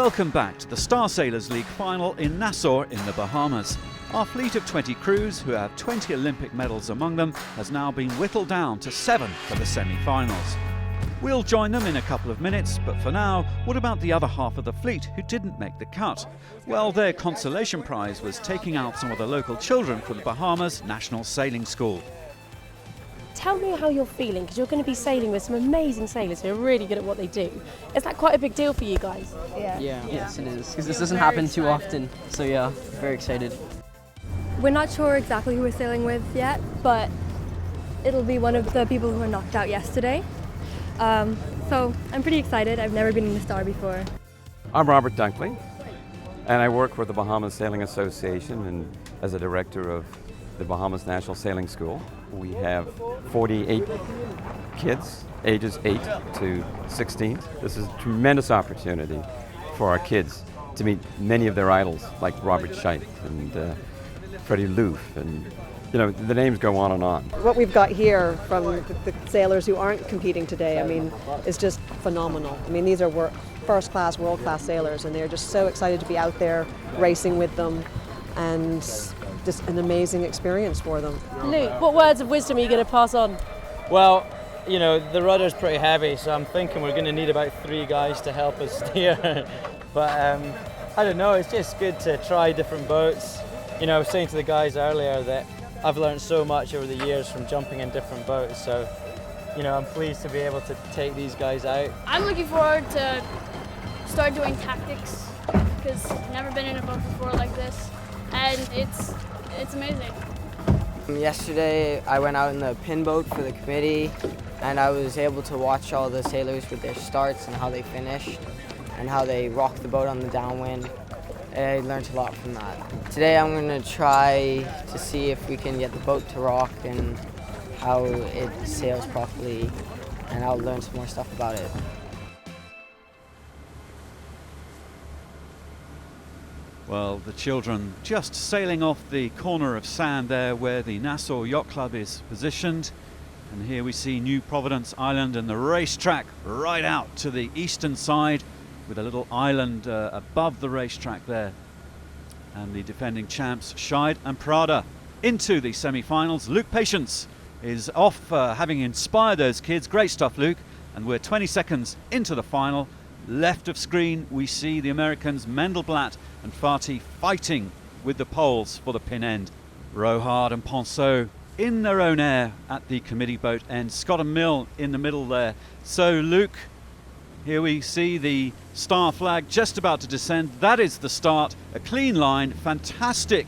Welcome back to the Star Sailors League final in Nassau in the Bahamas. Our fleet of 20 crews, who have 20 Olympic medals among them, has now been whittled down to 7 for the semi-finals. We'll join them in a couple of minutes, but for now, what about the other half of the fleet who didn't make the cut? Well, their consolation prize was taking out some of the local children from the Bahamas National Sailing School. Tell me how you're feeling, because you're going to be sailing with some amazing sailors who are really good at what they do. Is that quite a big deal for you guys? Yes it is, because this doesn't happen too often, so yeah, very excited. We're not sure exactly who we're sailing with yet, but it'll be one of the people who were knocked out yesterday. So I'm pretty excited. I've never been in the Star before. I'm Robert Dunkley, and I work with the Bahamas Sailing Association and as a director of the Bahamas National Sailing School. We have 48 kids, ages 8 to 16. This is a tremendous opportunity for our kids to meet many of their idols, like Robert Scheidt and Fredrik Lööf, and the names go on and on. What we've got here from the sailors who aren't competing today, is just phenomenal. These are first-class, world-class sailors, and they're just so excited to be out there racing with them, and just an amazing experience for them. Luke, what words of wisdom are you going to pass on? Well, the rudder's pretty heavy, so I'm thinking we're going to need about 3 guys to help us steer. But I don't know, it's just good to try different boats. I was saying to the guys earlier that I've learned so much over the years from jumping in different boats, so I'm pleased to be able to take these guys out. I'm looking forward to start doing tactics, because I've never been in a boat before like this, and it's amazing. Yesterday I went out in the pin boat for the committee, and I was able to watch all the sailors with their starts and how they finished and how they rocked the boat on the downwind. I learned a lot from that. Today I'm going to try to see if we can get the boat to rock and how it sails properly, and I'll learn some more stuff about it. Well, the children just sailing off the corner of sand there where the Nassau Yacht Club is positioned. And here we see New Providence Island and the racetrack right out to the eastern side, with a little island above the racetrack there. And the defending champs, Scheidt and Prada, into the semi-finals. Luke Patience is off, having inspired those kids. Great stuff, Luke. And we're 20 seconds into the final. Left of screen, we see the Americans Mendelblatt and Farty fighting with the Poles for the pin end. Rohart and Ponceau in their own air at the committee boat end. Scott and Mill in the middle there. So, Luke, here we see the star flag just about to descend. That is the start. A clean line, fantastic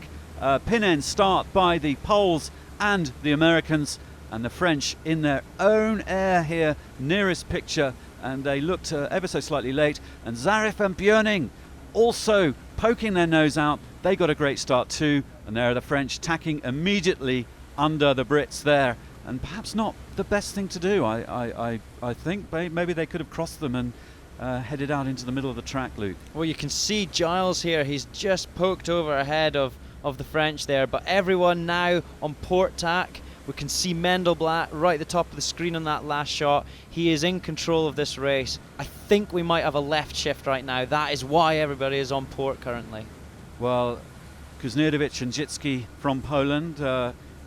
pin end start by the Poles and the Americans, and the French in their own air here, nearest picture, and they looked ever so slightly late. And Zarif and Björning also poking their nose out. They got a great start too, and there are the French tacking immediately under the Brits there. And perhaps not the best thing to do. I think maybe they could have crossed them and headed out into the middle of the track, Luke. Well, you can see Giles here. He's just poked over ahead of the French there, but everyone now on port tack. We can see Mendelblatt right at the top of the screen on that last shot. He is in control of this race. I think we might have a left shift right now. That is why everybody is on port currently. Well, Kusznierewicz and Jitsky from Poland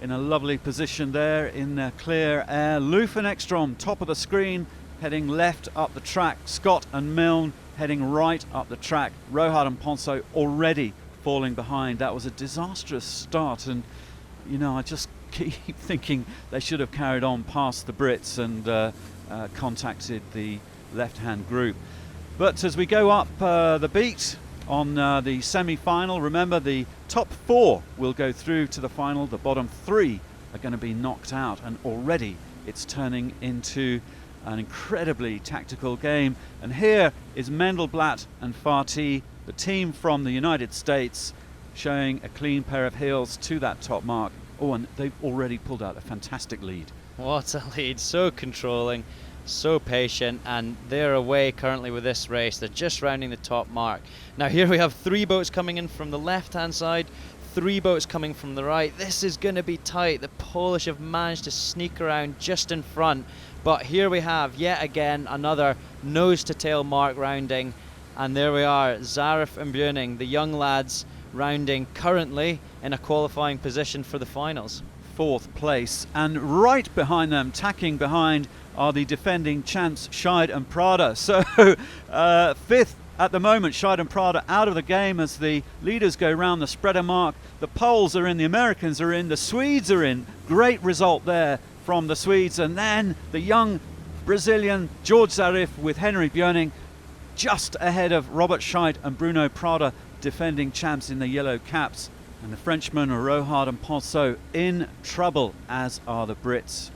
in a lovely position there in the clear air. Lööf and Ekstrom top of the screen, heading left up the track. Scott and Milne heading right up the track. Rohart and Ponceau already falling behind. That was a disastrous start, and I just keep thinking they should have carried on past the Brits and contacted the left-hand group. But as we go up the beat on the semi-final, remember the top 4 will go through to the final. The bottom 3 are going to be knocked out, and already it's turning into an incredibly tactical game. And here is Mendelblatt and Farty, the team from the United States, showing a clean pair of heels to that top mark. Oh, and they've already pulled out a fantastic lead. What a lead, so controlling, so patient, and they're away currently with this race. They're just rounding the top mark. Now here we have 3 boats coming in from the left-hand side, 3 boats coming from the right. This is going to be tight. The Polish have managed to sneak around just in front, but here we have yet again another nose-to-tail mark rounding, And there we are, Zarif and Björning, the young lads rounding currently in a qualifying position for the finals. 4th place, and right behind them, tacking behind, are the defending champs Scheidt and Prada. So 5th at the moment, Scheidt and Prada out of the game as the leaders go round the spreader mark. The Poles are in, the Americans are in, the Swedes are in. Great result there from the Swedes. And then the young Brazilian George Zarif with Henry Björning just ahead of Robert Scheidt and Bruno Prada, defending champs in the yellow caps. And the Frenchmen Rohart and Ponceau in trouble, as are the Brits.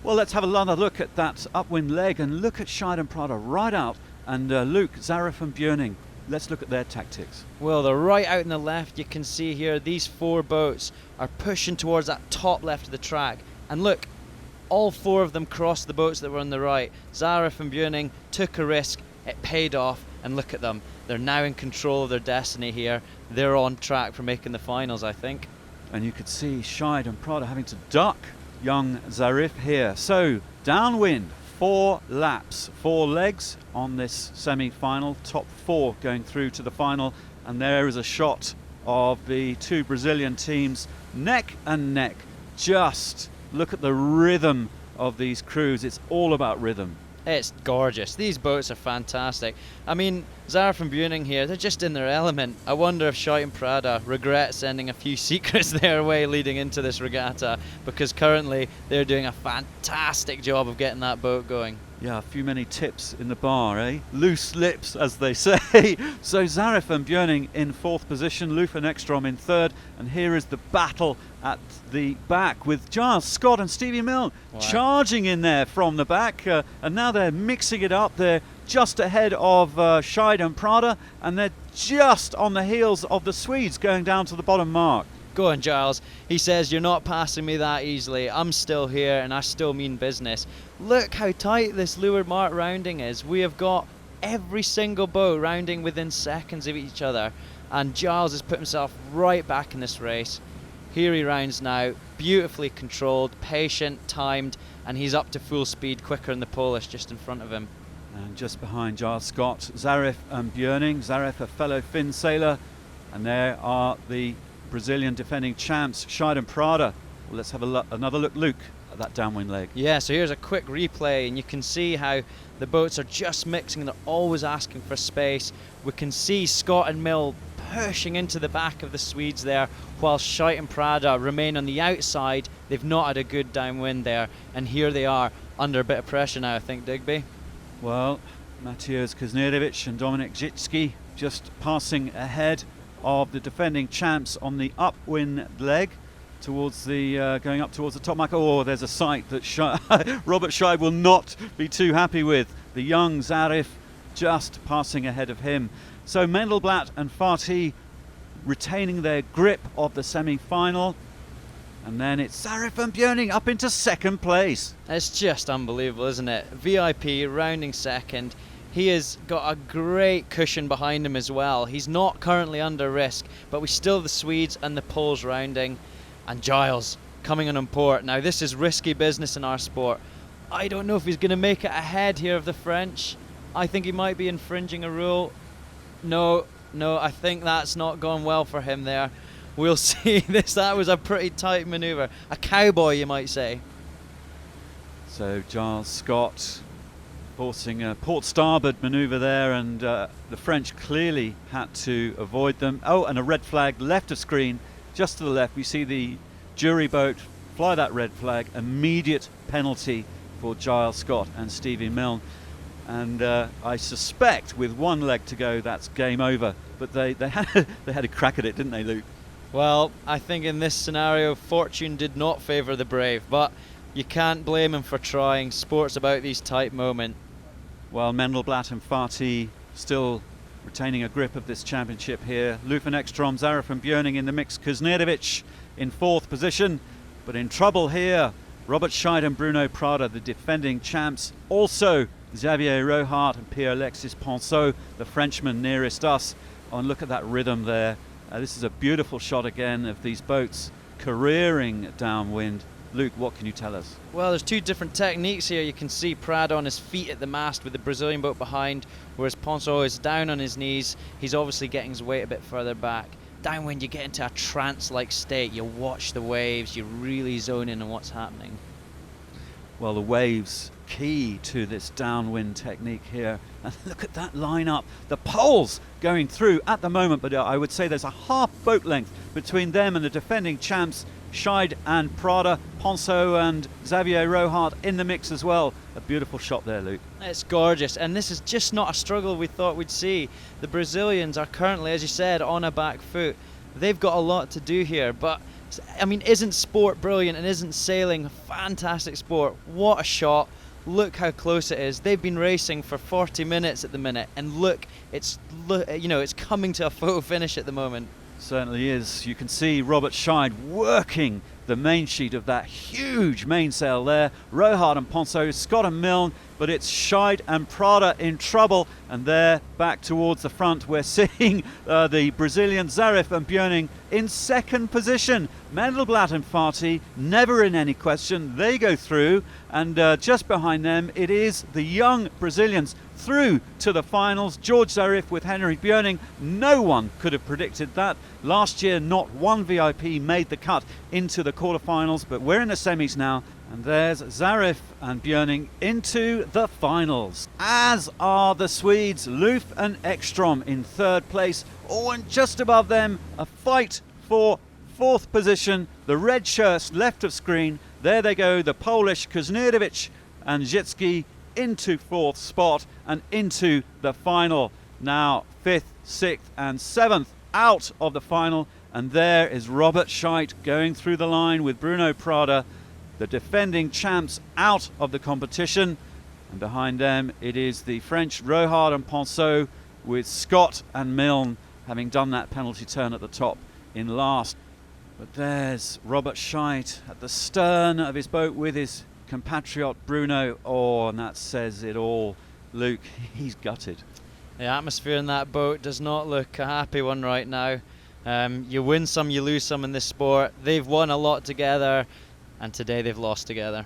Well, let's have another look at that upwind leg and look at Scheidt and Prada right out. And Luke, Zarif and Björning, let's look at their tactics. Well, they're right out in the left. You can see here these 4 boats are pushing towards that top left of the track. And look, all 4 of them crossed the boats that were on the right. Zarif and Björning took a risk. It paid off, and look at them. They're now in control of their destiny here. They're on track for making the finals, I think. And you could see Scheidt and Prada having to duck young Zarif here. So, downwind, 4 laps, 4 legs on this semi-final. Top 4 going through to the final. And there is a shot of the 2 Brazilian teams neck and neck. Just look at the rhythm of these crews. It's all about rhythm. It's gorgeous. These boats are fantastic. I mean, Zarif and Björning here, they're just in their element. I wonder if Scheidt and Prada regret sending a few secrets their way leading into this regatta, because currently they're doing a fantastic job of getting that boat going. Yeah, a few many tips in the bar, eh? Loose lips, as they say. So Zarif and Björning in 4th position, Lööf and Ekstrom in 3rd, and here is the battle at the back with Giles Scott and Stevie Milne charging in there from the back, and now they're mixing it up. They're just ahead of Scheidt and Prada, and they're just on the heels of the Swedes going down to the bottom mark. Go on, Giles. He says, you're not passing me that easily. I'm still here and I still mean business. Look how tight this leeward mark rounding is. We have got every single boat rounding within seconds of each other, and Giles has put himself right back in this race. Here he rounds now, beautifully controlled, patient, timed, and he's up to full speed quicker than the Polish just in front of him. And just behind Giles Scott, Zarif and Björning. Zarif, a fellow Finn sailor, and there are the Brazilian defending champs, Scheidt and Prada. Well, let's have another look, Luke, at that downwind leg. Yeah, so here's a quick replay, and you can see how the boats are just mixing. They're always asking for space. We can see Scott and Mill pushing into the back of the Swedes there, while Scheidt and Prada remain on the outside. They've not had a good downwind there, and here they are under a bit of pressure now, I think, Digby. Well, Mateusz Kusznierewicz and Dominik Zicki just passing ahead of the defending champs on the upwind leg towards the going up towards the top mark. Oh, there's a sight that Robert Scheidt will not be too happy with. The young Zarif just passing ahead of him. So Mendelblatt and Fatih retaining their grip of the semi-final, and then it's Zarif and Björning up into 2nd place. It's just unbelievable, isn't it? VIP rounding 2nd. He has got a great cushion behind him as well. He's not currently under risk, but we still have the Swedes and the Poles rounding. And Giles coming on port. Now, this is risky business in our sport. I don't know if he's going to make it ahead here of the French. I think he might be infringing a rule. No, I think that's not gone well for him there. We'll see this. That was a pretty tight manoeuvre. A cowboy, you might say. So Giles Scott forcing a port starboard manoeuvre there, and the French clearly had to avoid them. Oh, and a red flag left of screen, just to the left. We see the jury boat fly that red flag. Immediate penalty for Giles Scott and Stevie Milne. And I suspect with 1 leg to go, that's game over. But they had a crack at it, didn't they, Luke? Well, I think in this scenario, fortune did not favour the brave, but you can't blame him for trying. Sport's about these tight moments. While Mendelblatt and Fatih still retaining a grip of this championship here. Lööf and Ekstrom, Zarif and Björning in the mix. Kusznierewicz in 4th position, but in trouble here. Robert Scheidt and Bruno Prada, the defending champs. Also Xavier Rohart and Pierre-Alexis Ponceau, the Frenchman nearest us. Oh, and look at that rhythm there. This is a beautiful shot again of these boats careering downwind. Luke, what can you tell us? Well, there's two different techniques here. You can see Prada on his feet at the mast with the Brazilian boat behind, whereas Ponço is down on his knees. He's obviously getting his weight a bit further back. Downwind, you get into a trance-like state. You watch the waves, you really zone in on what's happening. Well, the waves key to this downwind technique here. And look at that lineup. The poles going through at the moment, but I would say there's a half boat length between them and the defending champs, Scheidt and Prada. Ponço and Xavier Rohart in the mix as well. A beautiful shot there, Luke. It's gorgeous, and this is just not a struggle we thought we'd see. The Brazilians are currently, as you said, on a back foot. They've got a lot to do here, but I mean, isn't sport brilliant, and isn't sailing a fantastic sport? What a shot. Look how close it is. They've been racing for 40 minutes at the minute, and look, it's coming to a photo finish at the moment. Certainly is. You can see Robert Scheidt working the main sheet of that huge mainsail there. Rohart and Ponço, Scott and Milne, but it's Scheidt and Prada in trouble, and they're back towards the front. We're seeing the Brazilian Zarif and Björning in second position. Mendelblatt and Fati never in any question. They go through, and just behind them it is the young Brazilians through to the finals. George Zarif with Henry Björning. No one could have predicted that. Last year, not one VIP made the cut into the quarterfinals, but we're in the semis now. And there's Zarif and Björning into the finals. As are the Swedes, Lööf and Ekstrom in third place. Oh, and just above them, a fight for fourth position. The red shirts left of screen. There they go, the Polish Kusznierewicz and Zicki into fourth spot and into the final. Now fifth, sixth and seventh out of the final, and there is Robert Scheidt going through the line with Bruno Prada, the defending champs, out of the competition. And behind them it is the French Rohart and Ponço, with Scott and Milne having done that penalty turn at the top in last. But there's Robert Scheidt at the stern of his boat with his compatriot Bruno. Oh, and that says it all. Luke, he's gutted. The atmosphere in that boat does not look a happy one right now. You win some, you lose some in this sport. They've won a lot together, and today they've lost together.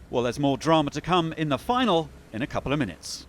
Well, there's more drama to come in the final in a couple of minutes.